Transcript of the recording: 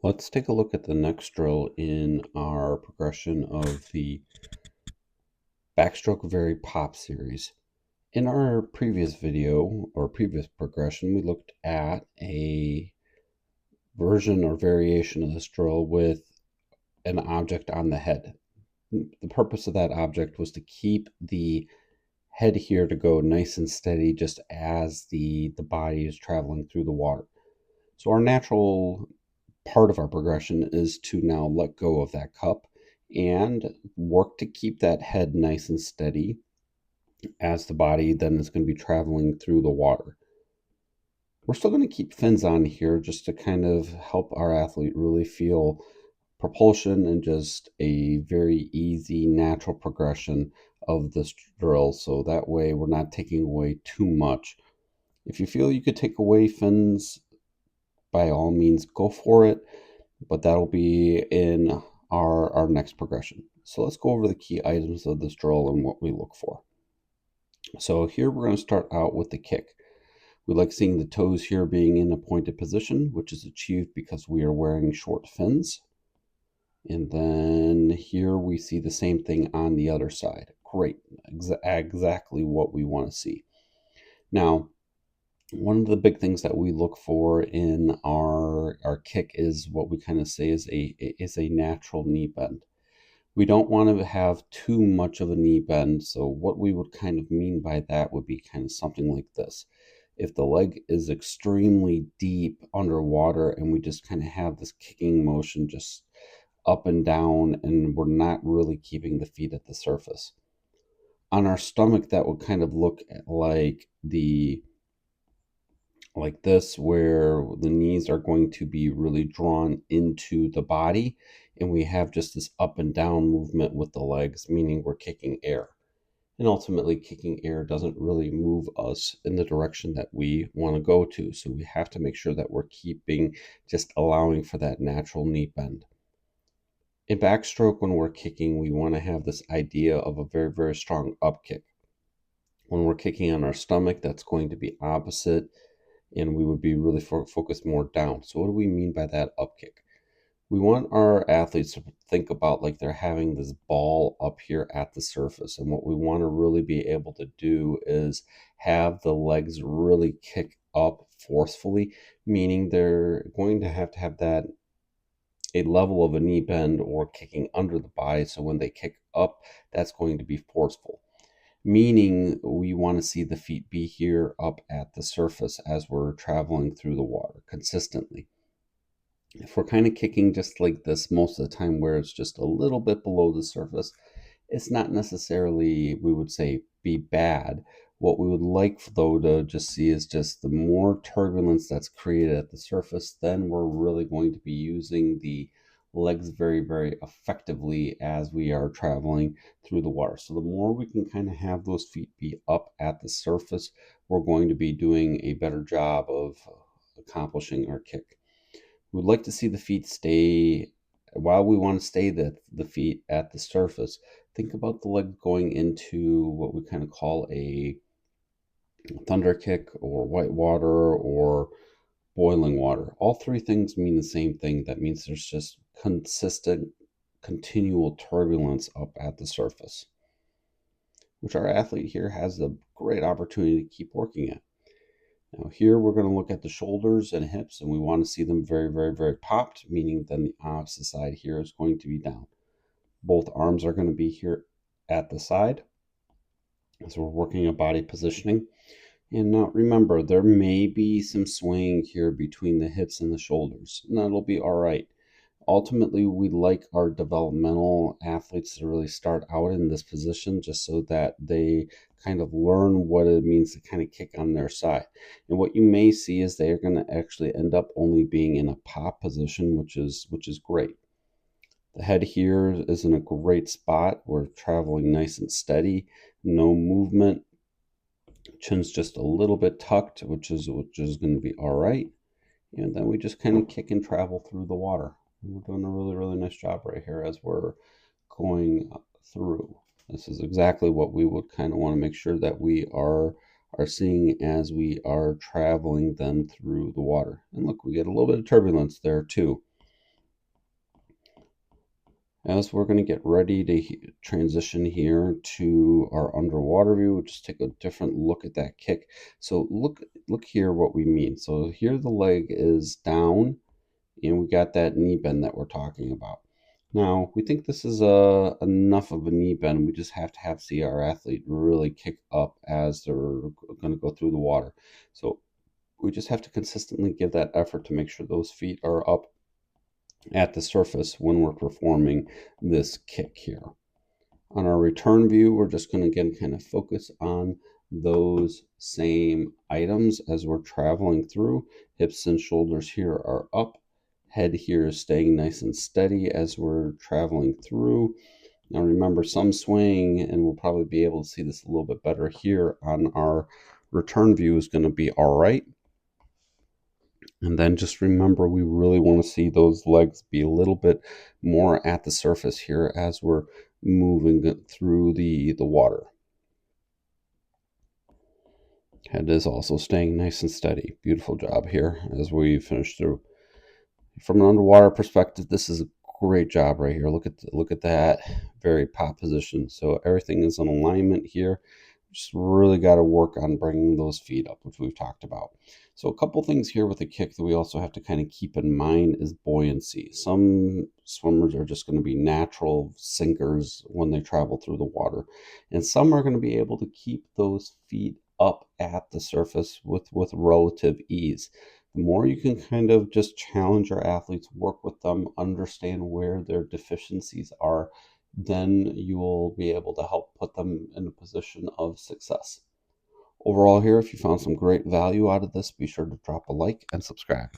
Let's take a look at the next drill in our progression of the Backstroke Very Pop series. In our previous video or previous progression, we looked at a version or variation of this drill with an object on the head. The purpose of that object was to keep the head here to go nice and steady just as the body is traveling through the water. So our natural part of our progression is to now let go of that cup and work to keep that head nice and steady as the body then is going to be traveling through the water. We're still going to keep fins on here just to kind of help our athlete really feel propulsion and just a very easy, natural progression of this drill. So that way we're not taking away too much. If you feel you could take away fins, by all means, go for it, but that'll be in our next progression. So let's go over the key items of this drill and what we look for. So here we're going to start out with the kick. We like seeing the toes here being in a pointed position, which is achieved because we are wearing short fins. And then here we see the same thing on the other side. Great, exactly what we want to see. Now, one of the big things that we look for in our kick is what we kind of say is a natural knee bend. We don't want to have too much of a knee bend, so what we would kind of mean by that would be kind of something like this. If the leg is extremely deep underwater and we just kind of have this kicking motion just up and down and we're not really keeping the feet at the surface. On our stomach, that would kind of look like this, where the knees are going to be really drawn into the body and we have just this up and down movement with the legs, meaning we're kicking air. And ultimately, kicking air doesn't really move us in the direction that we want to go to. So we have to make sure that we're just allowing for that natural knee bend. In backstroke, when we're kicking, we want to have this idea of a very, very strong up kick. When we're kicking on our stomach, that's going to be opposite, and we would be really focused more down. So what do we mean by that up kick? We want our athletes to think about like they're having this ball up here at the surface. And what we want to really be able to do is have the legs really kick up forcefully, meaning they're going to have that a level of a knee bend or kicking under the body. So when they kick up, that's going to be forceful, meaning we want to see the feet be here up at the surface as we're traveling through the water consistently. If we're kind of kicking just like this most of the time, where it's just a little bit below the surface, it's not necessarily, we would say, be bad. What we would like, though, to just see is just the more turbulence that's created at the surface, then we're really going to be using the legs very, very effectively as we are traveling through the water. So the more we can kind of have those feet be up at the surface, we're going to be doing a better job of accomplishing our kick. We would like to see the feet stay, while we want to stay the feet at the surface, think about the leg going into what we kind of call a thunder kick or white water or boiling water. All three things mean the same thing. That means there's just consistent, continual turbulence up at the surface, which our athlete here has a great opportunity to keep working at. Now here we're going to look at the shoulders and hips, and we want to see them very, very, very popped, meaning then the opposite side here is going to be down. Both arms are going to be here at the side. So we're working on body positioning. And now remember, there may be some swaying here between the hips and the shoulders, and that'll be all right. Ultimately, we like our developmental athletes to really start out in this position just so that they kind of learn what it means to kind of kick on their side. And what you may see is they are going to actually end up only being in a pop position, which is great. The head here is in a great spot. We're traveling nice and steady, no movement. Chin's just a little bit tucked, which is going to be all right. And then we just kind of kick and travel through the water. We're doing a really, really nice job right here as we're going through. This is exactly what we would kind of want to make sure that we are seeing as we are traveling then through the water. And look, we get a little bit of turbulence there too. As we're going to get ready to transition here to our underwater view, we'll just take a different look at that kick. So look here what we mean. So here the leg is down, and we got that knee bend that we're talking about. Now, we think this is enough of a knee bend. We just have to see our athlete really kick up as they're going to go through the water. So we just have to consistently give that effort to make sure those feet are up at the surface when we're performing this kick here. On our return view, we're just going to again kind of focus on those same items as we're traveling through. Hips and shoulders here are up. Head here is staying nice and steady as we're traveling through. Now remember, some swaying, and we'll probably be able to see this a little bit better here on our return view, is going to be all right. And then just remember, we really want to see those legs be a little bit more at the surface here as we're moving through the water. Head is also staying nice and steady. Beautiful job here as we finish through. From an underwater perspective, this is a great job right here. Look at that very pop position. So everything is in alignment here. Just really got to work on bringing those feet up, which we've talked about. So a couple things here with the kick that we also have to kind of keep in mind is buoyancy. Some swimmers are just going to be natural sinkers when they travel through the water, and some are going to be able to keep those feet up at the surface with relative ease. The more you can kind of just challenge your athletes, work with them, understand where their deficiencies are, then you will be able to help put them in a position of success. Overall here, if you found some great value out of this, be sure to drop a like and subscribe.